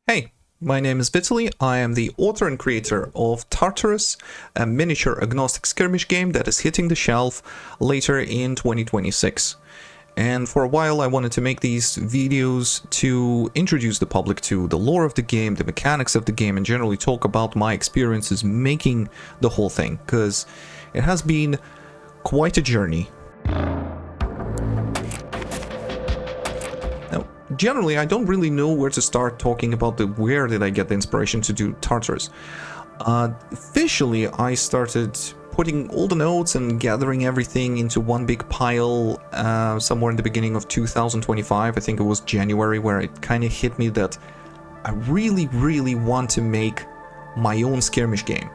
Hey, my name is Vitaly. I am the author and creator of Tartarus, a miniature agnostic skirmish game that is hitting the shelf later in 2026. And for a while I wanted to make these videos to introduce the public to the lore of the game, the mechanics of the game, and generally talk about my experiences making the whole thing, because it has been quite a journey. Generally, I don't really know where to start talking about where did I get the inspiration to do Tartarus. Officially, I started putting all the notes and gathering everything into one big pile somewhere in the beginning of 2025. I think it was January, where it kind of hit me that I really want to make my own skirmish game.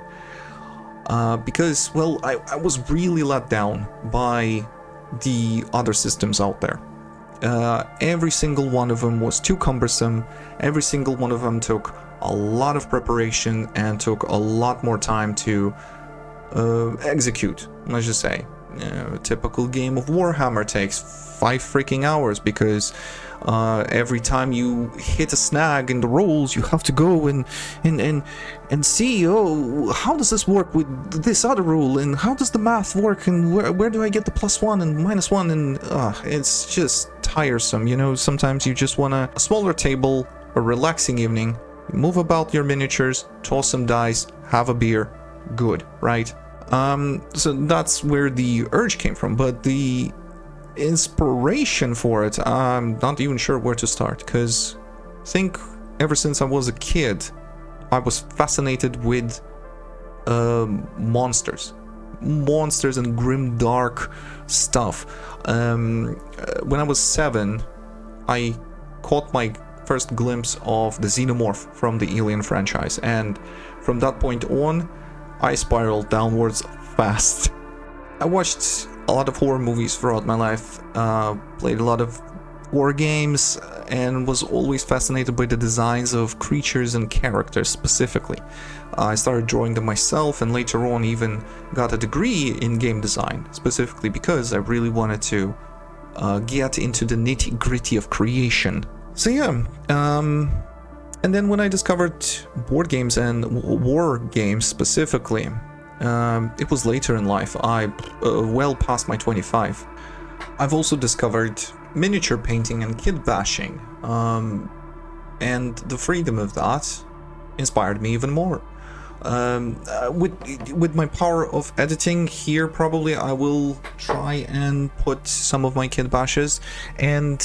Because, well, I was really let down by the other systems out there. Every single one of them was too cumbersome. Every single one of them took a lot of preparation and took a lot more time to execute, let's just say. A typical game of Warhammer takes 5 freaking hours because every time you hit a snag in the rolls, you have to go and see, oh, how does this work with this other rule, and how does the math work, and where do I get the +1 and -1, and it's just tiresome, you know. Sometimes you just want a smaller table, a relaxing evening, move about your miniatures, toss some dice, have a beer, good, right? So that's where the urge came from, but the inspiration for it, I'm not even sure where to start, because I think ever since I was a kid, I was fascinated with monsters and grim, dark stuff. When I was 7, I caught my first glimpse of the Xenomorph from the Alien franchise, and from that point on, I spiraled downwards fast. I watched a lot of horror movies throughout my life, played a lot of war games, and was always fascinated by the designs of creatures and characters specifically. I started drawing them myself, and later on even got a degree in game design, specifically because I really wanted to get into the nitty-gritty of creation. So yeah, and then when I discovered board games and war games specifically, it was later in life, well past my 25. I've also discovered miniature painting and kit bashing, and the freedom of that inspired me even more. With my power of editing here, probably I will try and put some of my kit bashes, and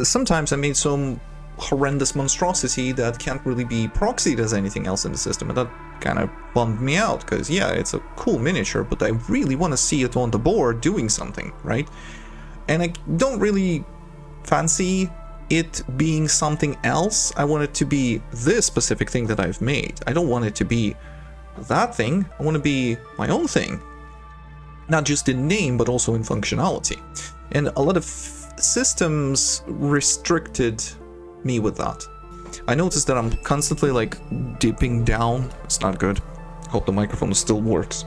sometimes I made some horrendous monstrosity that can't really be proxied as anything else in the system, and that kind of bummed me out, because yeah, it's a cool miniature, but I really want to see it on the board doing something, right? And I don't really fancy it being something else. I want it to be this specific thing that I've made. I don't want it to be that thing. I want to be my own thing, not just in name but also in functionality, and a lot of systems restricted me with that. I noticed that I'm constantly like dipping down. It's not good. Hope the microphone still works.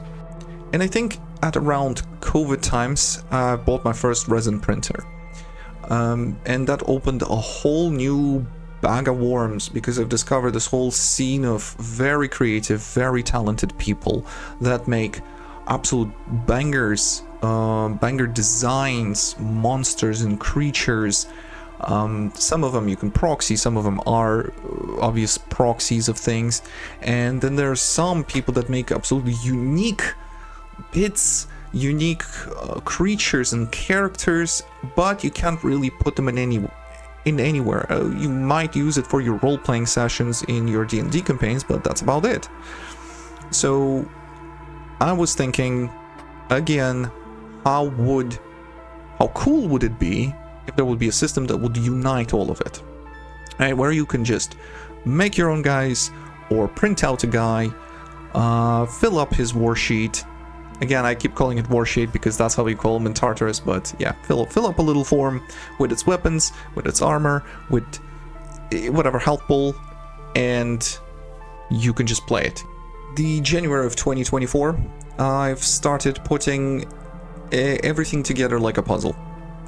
And I think at around COVID times, I bought my first resin printer, and that opened a whole new bag of worms, because I've discovered this whole scene of very creative, very talented people that make absolute bangers, banger designs, monsters and creatures. Some of them you can proxy, some of them are obvious proxies of things, and then there are some people that make absolutely unique bits, unique creatures and characters, but you can't really put them in anywhere. You might use it for your role-playing sessions in your D&D campaigns, but that's about it. So I was thinking again, how cool would it be if there would be a system that would unite all of it, right? Where you can just make your own guys, or print out a guy, fill up his war sheet. Again, I keep calling it war sheet because that's how we call them in Tartarus, but yeah, fill up a little form with its weapons, with its armor, with whatever health pool, and you can just play it. The January of 2024, I've started putting everything together like a puzzle.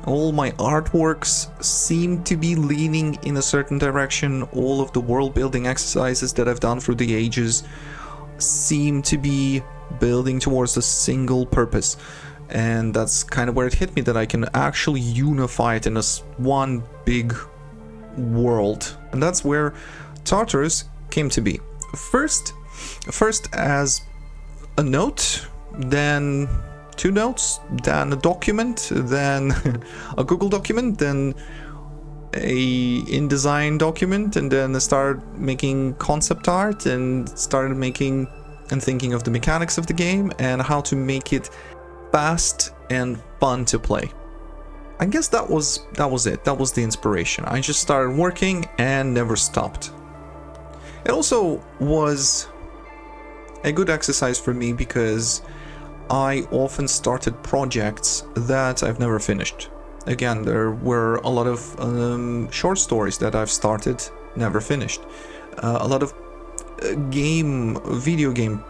All my artworks seem to be leaning in a certain direction. All of the world building exercises that I've done through the ages seem to be building towards a single purpose. And that's kind of where it hit me, that I can actually unify it in one big world. And that's where Tartarus came to be. First as a note, then 2 notes, then a document, then a Google document, then a InDesign document, and then I started making concept art and started making and thinking of the mechanics of the game and how to make it fast and fun to play. I guess that was it. That was the inspiration. I just started working and never stopped. It also was a good exercise for me because I often started projects that I've never finished. Again, there were a lot of short stories that I've started, never finished. A lot of video game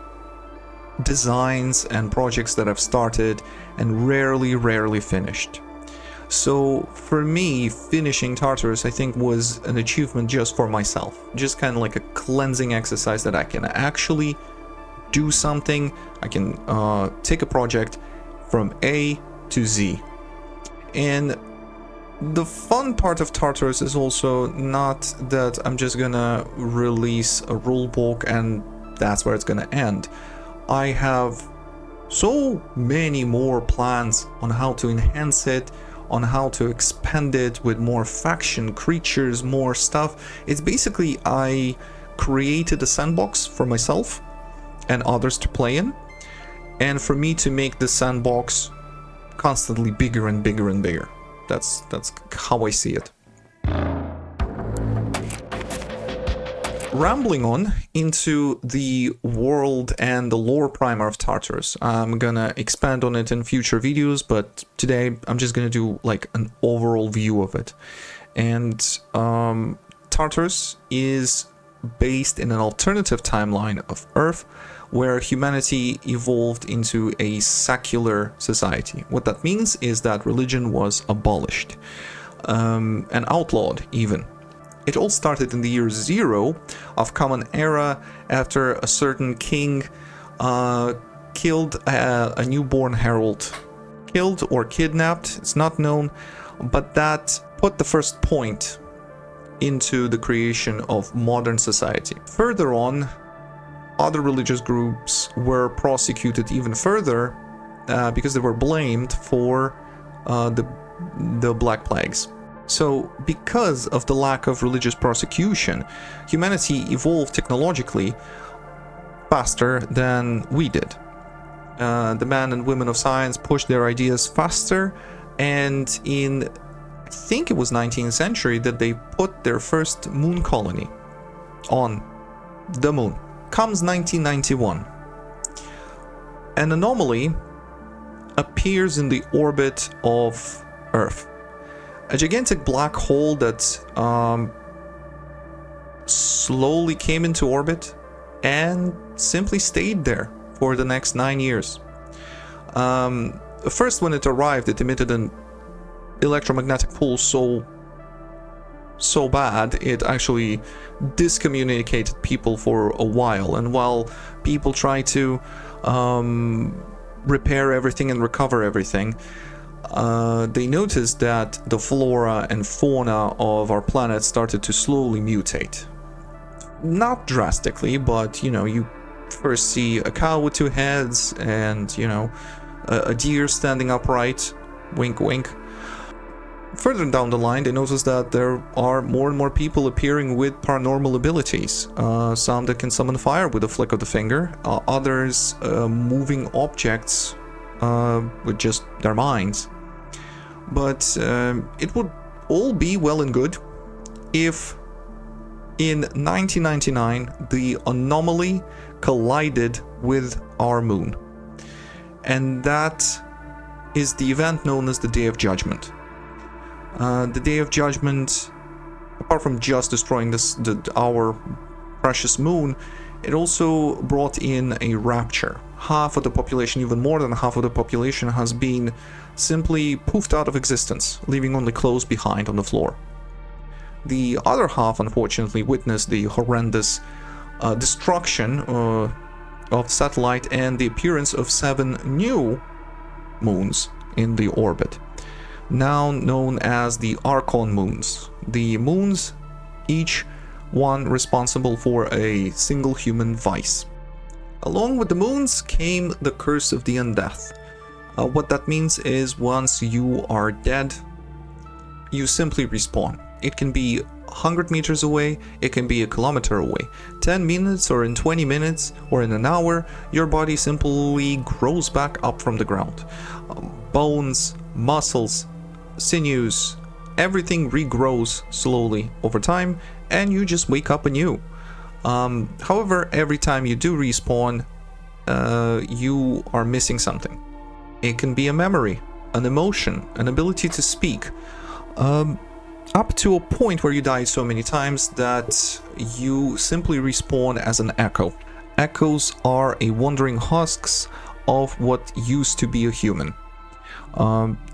designs and projects that I've started and rarely finished. So for me, finishing Tartarus, I think, was an achievement just for myself. Just kind of like a cleansing exercise that I can actually do something. I can take a project from A to Z. And the fun part of Tartarus is also not that I'm just gonna release a rulebook and that's where it's gonna end. I have so many more plans on how to enhance it, on how to expand it with more faction, creatures, more stuff. It's basically, I created a sandbox for myself and others to play in, and for me to make the sandbox constantly bigger and bigger and bigger. That's how I see it. Rambling on into the world and the lore primer of Tartarus. I'm gonna expand on it in future videos, but today I'm just gonna do like an overall view of it. And Tartarus is based in an alternative timeline of Earth, where humanity evolved into a secular society. What that means is that religion was abolished and outlawed even. It all started in the year 0 of Common Era, after a certain king killed a newborn herald. Killed or kidnapped, it's not known, but that put the first point into the creation of modern society. Further on, other religious groups were prosecuted even further because they were blamed for the Black Plagues. So, because of the lack of religious persecution, humanity evolved technologically faster than we did. The men and women of science pushed their ideas faster, and in, I think it was 19th century, that they put their first moon colony on the moon. Comes 1991. An anomaly appears in the orbit of Earth. A gigantic black hole that slowly came into orbit and simply stayed there for the next 9 years. First, when it arrived, it emitted an electromagnetic pulse so bad it actually discommunicated people for a while. And while people tried to repair everything and recover everything, they noticed that the flora and fauna of our planet started to slowly mutate. Not drastically, but you first see a cow with 2 heads and a deer standing upright, wink wink. Further down the line, they noticed that there are more and more people appearing with paranormal abilities. Some that can summon fire with a flick of the finger, others moving objects with just their minds. But it would all be well and good if in 1999 the anomaly collided with our moon. And that is the event known as the Day of Judgment. The Day of Judgment, apart from just destroying our precious moon, it also brought in a rapture. Half of the population, even more than half of the population, has been simply poofed out of existence, leaving only clothes behind on the floor. The other half, unfortunately, witnessed the horrendous destruction of the satellite and the appearance of 7 new moons in the orbit, now known as the Archon moons. The moons, each one responsible for a single human vice. Along with the moons came the curse of the undeath. What that means is once you are dead, you simply respawn. It can be 100 meters away, it can be a kilometer away. 10 minutes or in 20 minutes or in an hour, your body simply grows back up from the ground. Bones, muscles, sinews, everything regrows slowly over time, and you just wake up anew. However, every time you do respawn, you are missing something. It can be a memory, an emotion, an ability to speak, up to a point where you die so many times that you simply respawn as an echo. Echoes are a wandering husks of what used to be a human.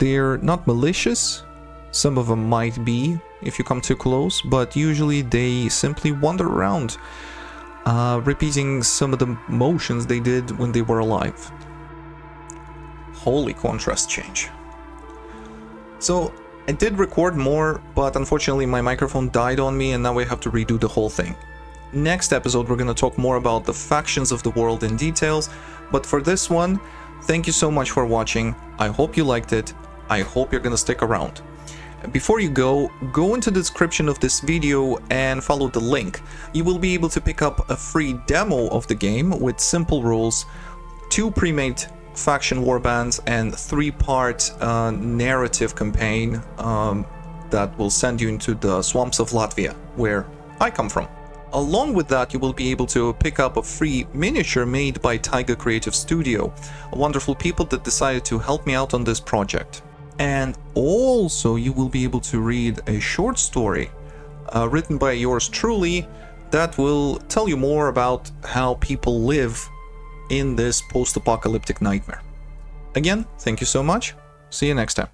They're not malicious. Some of them might be if you come too close, but usually they simply wander around, repeating some of the motions they did when they were alive. Holy contrast change. So I did record more, but unfortunately my microphone died on me and now I have to redo the whole thing. Next episode we're going to talk more about the factions of the world in details, but for this one, thank you so much for watching. I hope you liked it. I hope you're going to stick around. Before you go into the description of this video and follow the link. You will be able to pick up a free demo of the game with simple rules, 2 pre-made faction warbands, and 3-part narrative campaign that will send you into the swamps of Latvia, where I come from. Along with that, you will be able to pick up a free miniature made by Taiga Creative Studio, wonderful people that decided to help me out on this project. And also you will be able to read a short story written by yours truly that will tell you more about how people live in this post-apocalyptic nightmare. Again, thank you so much. See you next time.